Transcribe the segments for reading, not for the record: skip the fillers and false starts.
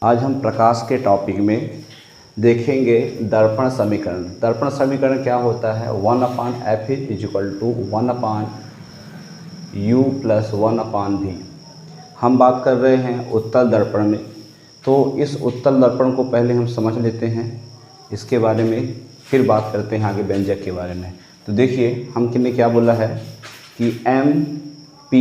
आज हम प्रकाश के टॉपिक में देखेंगे दर्पण समीकरण। दर्पण समीकरण क्या होता है? 1/f is equal to 1/u plus 1/v। हम बात कर रहे हैं उत्तल दर्पण में, तो इस उत्तल दर्पण को पहले हम समझ लेते हैं, इसके बारे में फिर बात करते हैं आगे व्यंजक के बारे में। तो देखिए हमने क्या बोला है कि M, P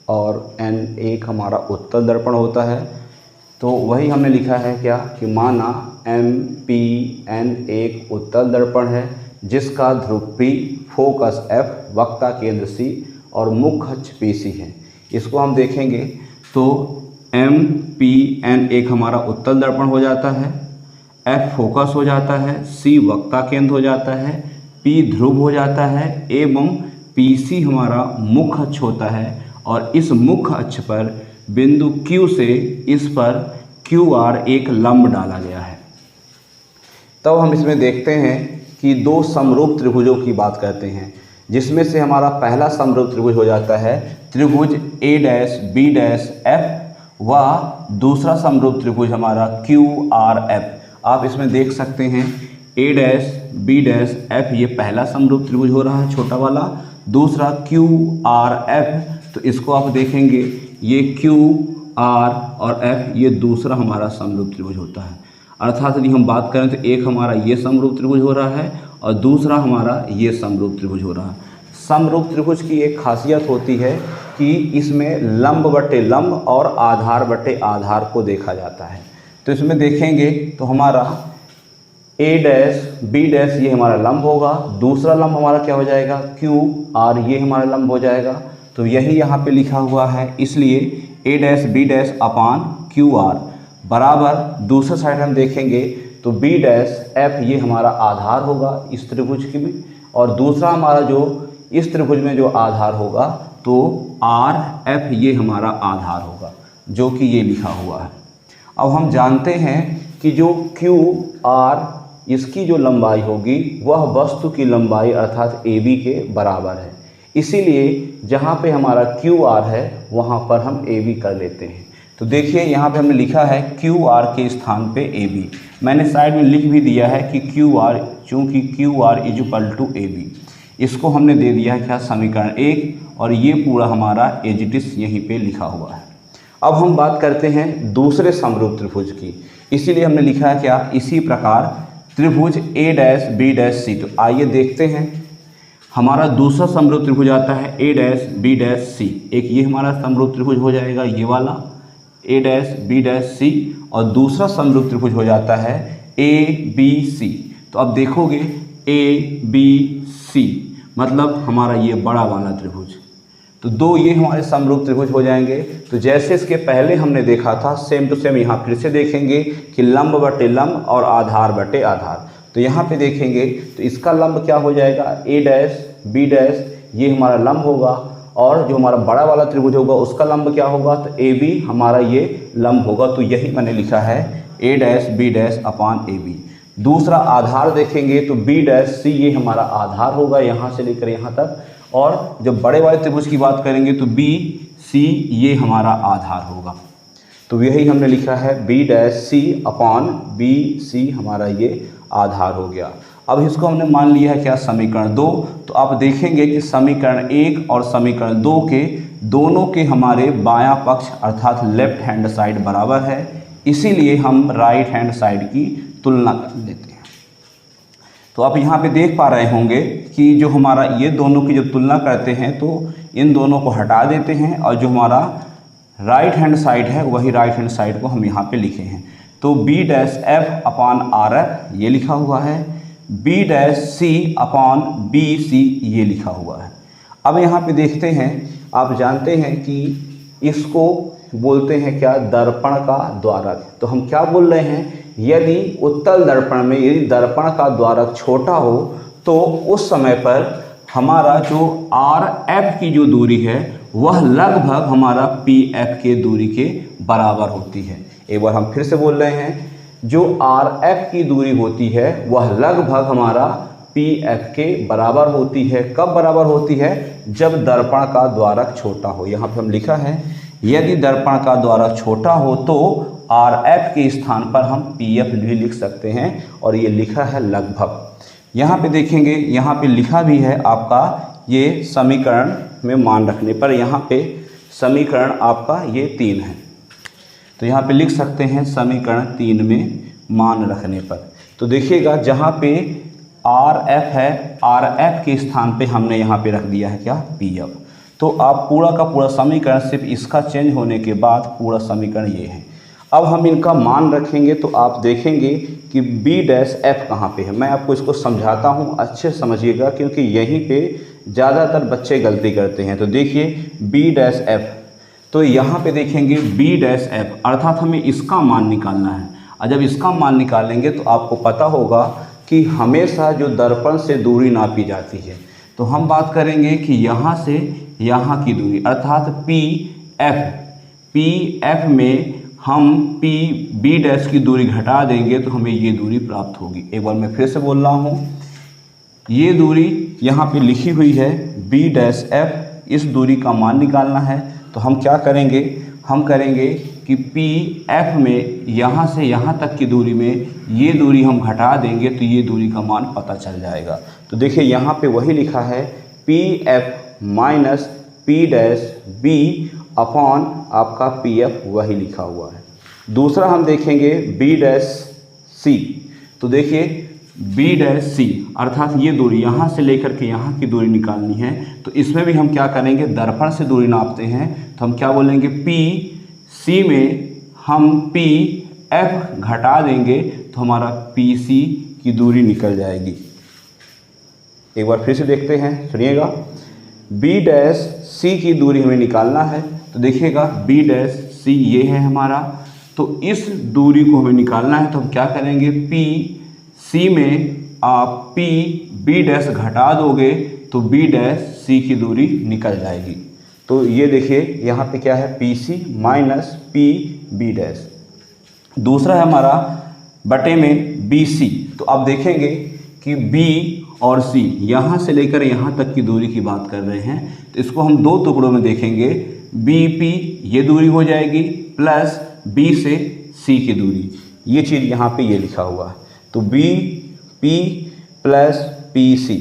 और N एक हमारा उत्तल दर्पण होता है। तो वही हमने लिखा है क्या कि माना M, P, N एक उत्तल दर्पण है जिसका ध्रुव P, फोकस F, वक्ता केंद्र C और मुख्य अक्ष PC है। इसको हम देखेंगे तो M, P, N एक हमारा उत्तल दर्पण हो जाता है, F फोकस हो जाता है, C वक्ता केंद्र हो जाता है, P ध्रुव हो जाता है एवं PC हमारा मुख्य अक्ष होता है। और इस मुख्य अक्ष पर बिंदु Q से इस पर QR एक लंब डाला गया है। तब हम इसमें देखते हैं कि दो समरूप त्रिभुजों की बात करते हैं, जिसमें से हमारा पहला समरूप त्रिभुज हो जाता है त्रिभुज A-B-F व दूसरा समरूप त्रिभुज हमारा QRF। आप इसमें देख सकते हैं A-B-F ये पहला समरूप त्रिभुज हो रहा है छोटा वाला, दूसरा QRF तो इसको आप देखेंगे ये QR और F ये दूसरा हमारा समरूप त्रिभुज होता है। अर्थात यदि हम बात करें तो एक हमारा ये समरूप त्रिभुज हो रहा है और दूसरा हमारा ये समरूप त्रिभुज हो रहा है। समरूप त्रिभुज की एक खासियत होती है कि इसमें लंब बटे लंब और आधार बटे आधार को देखा जाता है। तो इसमें देखेंगे तो हमारा A-B- ये हमारा लंब होगा, दूसरा लंब हमारा क्या हो जाएगा QR ये हमारा लंब हो जाएगा। तो यही यहाँ पे लिखा हुआ है, इसलिए A-B- अपान QR बराबर दूसरा साइड हम देखेंगे तो B-F ये हमारा आधार होगा इस त्रिभुज की भी, और दूसरा हमारा जो इस त्रिभुज में जो आधार होगा तो RF ये हमारा आधार होगा, जो कि ये लिखा हुआ है। अब हम जानते हैं कि जो QR इसकी जो लंबाई होगी वह वस्तु की लंबाई अर्थात AB के बराबर है, इसीलिए जहाँ पे हमारा QR है वहाँ पर हम AB कर लेते हैं। तो देखिए यहाँ पे हमने लिखा है QR के स्थान पे AB, मैंने साइड में लिख भी दिया है कि QR, चूँकि QR is equal to AB, इसको हमने दे दिया है क्या समीकरण 1, और ये पूरा हमारा एज इट इज यहीं पे लिखा हुआ है। अब हम बात करते हैं दूसरे समरूप त्रिभुज की, इसीलिए हमने लिखा है क्या इसी प्रकार त्रिभुज A-B-C। तो आइए देखते हैं हमारा दूसरा समरूप त्रिभुज आता है A-B-C। एक ये हमारा समरूप त्रिभुज हो जाएगा ये वाला A-B-C, और दूसरा समरूप त्रिभुज हो जाता है A-B-C। तो अब देखोगे A-B-C मतलब हमारा ये बड़ा वाला त्रिभुज, तो दो ये हमारे समरूप त्रिभुज हो जाएंगे। तो जैसे इसके पहले हमने देखा था सेम टू सेम यहाँ फिर से देखेंगे कि लंब बटे लंब और आधार बटे आधार। तो यहाँ पे देखेंगे तो इसका लंब क्या हो जाएगा A-B- ये हमारा लंब होगा, और जो हमारा बड़ा वाला त्रिभुज होगा उसका लंब क्या होगा तो AB हमारा ये लंब होगा। तो यही मैंने लिखा है A-B- अपान AB। दूसरा आधार देखेंगे तो B-C ये हमारा आधार होगा यहाँ से लेकर यहाँ तक, और जब बड़े वाले त्रिभुज की बात करेंगे तो B-C ये हमारा आधार होगा। तो यही हमने लिखा है B-C अपान B-C हमारा ये आधार हो गया। अब इसको हमने मान लिया है क्या समीकरण 2। तो आप देखेंगे कि समीकरण 1 और समीकरण 2 के दोनों के हमारे बायां पक्ष अर्थात लेफ्ट हैंड साइड बराबर है, इसीलिए हम राइट हैंड साइड की तुलना कर लेते हैं। तो आप यहाँ पे देख पा रहे होंगे कि जो हमारा ये दोनों की जब तुलना करते हैं तो इन दोनों को हटा देते हैं, और जो हमारा राइट हैंड साइड है वही राइट हैंड साइड को हम यहाँ पे लिखे हैं। तो B-F अपान RF ये लिखा हुआ है, B-C अपान BC ये लिखा हुआ है। अब यहाँ पे देखते हैं, आप जानते हैं कि इसको बोलते हैं क्या दर्पण का द्वारक। तो हम क्या बोल रहे हैं, यदि उत्तल दर्पण में यदि दर्पण का द्वारक छोटा हो तो उस समय पर हमारा जो RF की जो दूरी है वह लगभग हमारा PF के दूरी के बराबर होती है। एक बार हम फिर से बोल रहे हैं, जो RF की दूरी होती है वह लगभग हमारा PF के बराबर होती है। कब बराबर होती है? जब दर्पण का द्वारक छोटा हो। यहाँ पे हम लिखा है यदि दर्पण का द्वारक छोटा हो तो आर एफ के स्थान पर हम पी एफ भी लिख सकते हैं और ये लिखा है लगभग। यहाँ पे देखेंगे, यहाँ पे लिखा भी है आपका ये समीकरण में मान रखने पर, यहाँ पे समीकरण आपका ये 3 है, तो यहाँ पे लिख सकते हैं समीकरण 3 में मान रखने पर। तो देखिएगा जहाँ पे आर एफ है, आर एफ के स्थान पे हमने यहाँ पे रख दिया है क्या, पी एफ। तो आप पूरा का पूरा समीकरण सिर्फ इसका चेंज होने के बाद पूरा समीकरण ये है। अब हम इनका मान रखेंगे तो आप देखेंगे कि बी डैश एफ कहाँ पे है। मैं आपको इसको समझाता हूँ, अच्छे समझिएगा, क्योंकि यहीं पे ज़्यादातर बच्चे गलती करते हैं। तो देखिए बी डैश एफ, तो यहाँ पे देखेंगे बी डैश एफ अर्थात हमें इसका मान निकालना है। और जब इसका मान निकालेंगे तो आपको पता होगा कि हमेशा जो दर्पण से दूरी नापी जाती है, तो हम बात करेंगे कि यहाँ से यहाँ की दूरी अर्थात पी एफ में हम पी बी डैश की दूरी घटा देंगे तो हमें ये दूरी प्राप्त होगी। एक बार मैं फिर से बोल रहा हूँ, ये दूरी यहाँ पे लिखी हुई है बी डैश एफ, इस दूरी का मान निकालना है। तो हम क्या करेंगे, हम करेंगे कि पी एफ में यहाँ से यहाँ तक की दूरी में ये दूरी हम घटा देंगे तो ये दूरी का मान पता चल जाएगा। तो देखिए यहाँ पे वही लिखा है P F minus P dash B upon आपका पी एफ, वही लिखा हुआ है। दूसरा हम देखेंगे बी डैश सी, तो देखिए बी डैश सी अर्थात ये दूरी यहाँ से लेकर के यहाँ की दूरी निकालनी है। तो इसमें भी हम क्या करेंगे, दर्पण से दूरी नापते हैं तो हम क्या बोलेंगे, पी सी में हम पी एफ घटा देंगे तो हमारा पी सी की दूरी निकल जाएगी। एक बार फिर से देखते हैं, सुनिएगा। बी डैश सी की दूरी हमें निकालना है, तो देखिएगा बी डैश सी ये है हमारा, तो इस दूरी को हमें निकालना है। तो हम क्या करेंगे, पी सी में आप पी बी डैश घटा दोगे तो बी डैश सी की दूरी निकल जाएगी। तो ये देखिए यहाँ पे क्या है, P C minus P B dash. दूसरा है हमारा बटे में बी सी, तो आप देखेंगे कि बी और सी यहाँ से लेकर यहाँ तक की दूरी की बात कर रहे हैं, तो इसको हम 2 टुकड़ों में देखेंगे। बी पी ये दूरी हो जाएगी प्लस बी से सी की दूरी, ये चीज़ यहाँ पे ये लिखा हुआ है। तो B P plus P C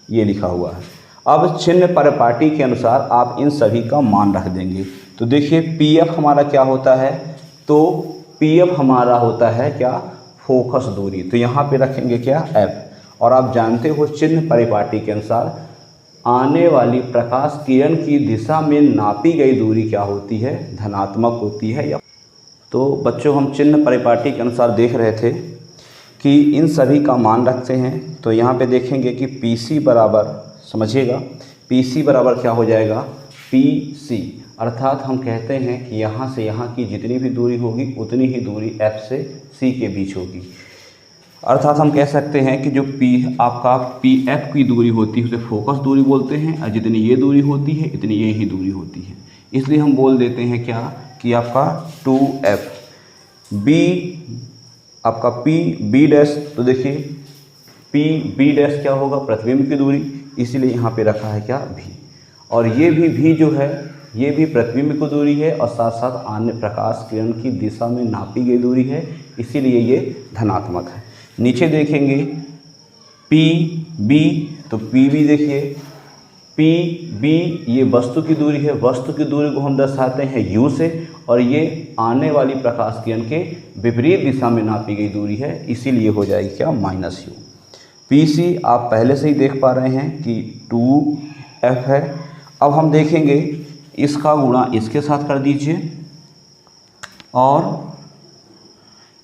ये लिखा हुआ है। अब चिन्ह परिपाटी के अनुसार आप इन सभी का मान रख देंगे। तो देखिए पी एफ हमारा क्या होता है, तो पी एफ हमारा होता है क्या, फोकस दूरी। तो यहाँ पे रखेंगे क्या, एफ। और आप जानते हो चिन्ह परिपाटी के अनुसार आने वाली प्रकाश किरण की दिशा में नापी गई दूरी क्या होती है, धनात्मक होती है। या तो बच्चों हम चिन्ह परिपाटी के अनुसार देख रहे थे कि इन सभी का मान रखते हैं। तो यहाँ पे देखेंगे कि पी सी बराबर, समझिएगा, पी सी बराबर क्या हो जाएगा, पी सी अर्थात हम कहते हैं कि यहाँ से यहाँ की जितनी भी दूरी होगी उतनी ही दूरी एफ से सी के बीच होगी। अर्थात हम कह सकते हैं कि जो पी आपका पी एफ की दूरी होती है उसे फोकस दूरी बोलते हैं, और जितनी ये दूरी होती है इतनी ये ही दूरी होती है। इसलिए हम बोल देते हैं क्या कि आपका 2f बी आपका पी बी डैश, तो देखिए पी बी डैश क्या होगा, प्रतिबिंब की दूरी, इसीलिए यहाँ पे रखा है क्या, भी। और ये भी जो है ये भी प्रतिबिंब की दूरी है और साथ साथ अन्य प्रकाश किरण की दिशा में नापी गई दूरी है, इसीलिए ये धनात्मक है। नीचे देखेंगे पी बी, तो पी बी देखिए पी बी ये वस्तु की दूरी है, वस्तु की दूरी को हम दर्शाते हैं यू से, और ये आने वाली प्रकाश किरण के विपरीत दिशा में नापी गई दूरी है, इसीलिए हो जाएगी क्या, माइनस यू। पी सी आप पहले से ही देख पा रहे हैं कि 2f है। अब हम देखेंगे इसका गुणा इसके साथ कर दीजिए और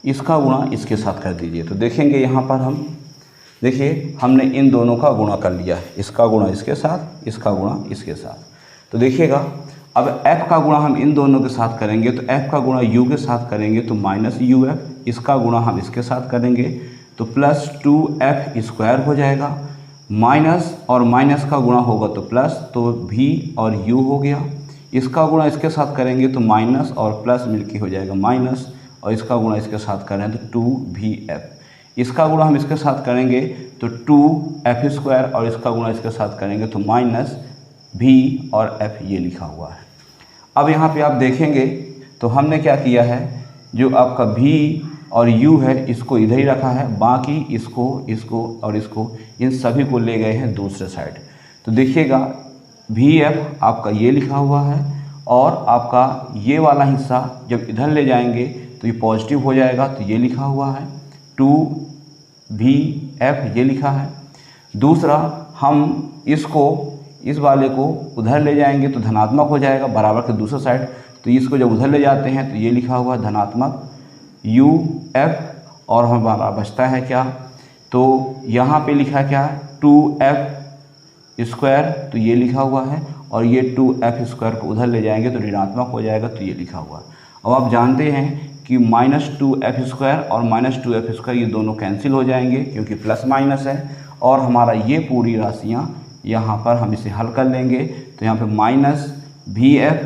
इसका गुणा इसके साथ कर दीजिए। तो देखेंगे यहाँ पर हम देखिए हमने इन दोनों का गुणा कर लिया है, इसका गुणा इसके साथ, इसका गुणा इसके साथ। तो देखिएगा अब f का गुणा हम इन दोनों के साथ करेंगे, तो f का गुणा u के साथ करेंगे तो माइनस uf, इसका गुणा हम इसके साथ करेंगे तो प्लस 2f स्क्वायर हो जाएगा, माइनस और माइनस का गुणा होगा तो प्लस, तो v और u हो गया। इसका गुणा इसके साथ करेंगे तो माइनस और प्लस मिलके हो जाएगा माइनस, और इसका गुणा इसके साथ करें तो 2vf। इसका गुणा हम इसके साथ करेंगे तो 2f स्क्वायर, और इसका गुणा इसके साथ करेंगे तो माइनस v और f, ये लिखा हुआ है। अब यहाँ पे आप देखेंगे तो हमने क्या किया है जो आपका V और U है इसको इधर ही रखा है, बाकी इसको इसको और इसको इन सभी को ले गए हैं दूसरे साइड। तो देखिएगा VF आपका ये लिखा हुआ है और आपका ये वाला हिस्सा जब इधर ले जाएंगे तो ये पॉजिटिव हो जाएगा, तो ये लिखा हुआ है 2VF ये लिखा है। दूसरा हम इसको इस वाले को उधर ले जाएंगे तो धनात्मक हो जाएगा बराबर के दूसरे साइड, तो इसको जब उधर ले जाते हैं तो ये लिखा हुआ है धनात्मक UF और हमारा बचता है क्या, तो यहाँ पे लिखा क्या है 2F स्क्वायर, तो ये लिखा हुआ है और ये 2F स्क्वायर को उधर ले जाएंगे तो ऋणात्मक हो जाएगा, तो ये लिखा हुआ है। अब आप जानते हैं कि -2F स्क्वायर और -2F स्क्वायर ये दोनों कैंसिल हो जाएंगे क्योंकि प्लस माइनस है, और हमारा ये पूरी राशियाँ यहाँ पर हम इसे हल कर लेंगे, तो यहाँ पे -VF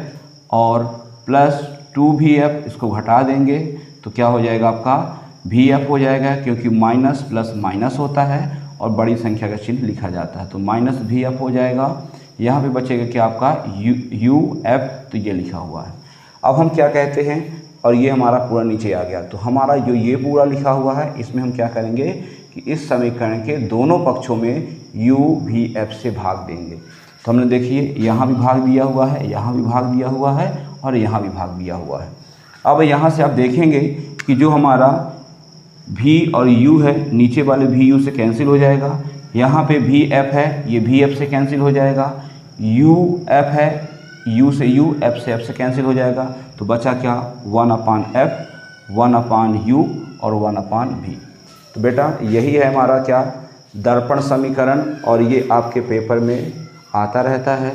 और +2VF इसको घटा देंगे तो क्या हो जाएगा आपका VF हो जाएगा, क्योंकि माइनस प्लस माइनस होता है और बड़ी संख्या का चिन्ह लिखा जाता है, तो -VF हो जाएगा। यहाँ पे बचेगा कि आपका UF, तो ये लिखा हुआ है। अब हम क्या कहते हैं, और ये हमारा पूरा नीचे आ गया, तो हमारा जो ये पूरा लिखा हुआ है इसमें हम क्या करेंगे कि इस समीकरण के दोनों पक्षों में UVF से भाग देंगे। तो हमने देखिए यहाँ भी भाग दिया हुआ है, यहाँ भी भाग दिया हुआ है और यहाँ भी भाग दिया हुआ है। अब यहाँ से आप देखेंगे कि जो हमारा V और U है नीचे वाले VU से कैंसिल हो जाएगा, यहाँ पे VF है ये VF से कैंसिल हो जाएगा, UF है U से U, F से F से कैंसिल हो जाएगा, तो बचा क्या 1/F 1/U और 1/V। तो बेटा यही है हमारा क्या दर्पण समीकरण, और ये आपके पेपर में आता रहता है।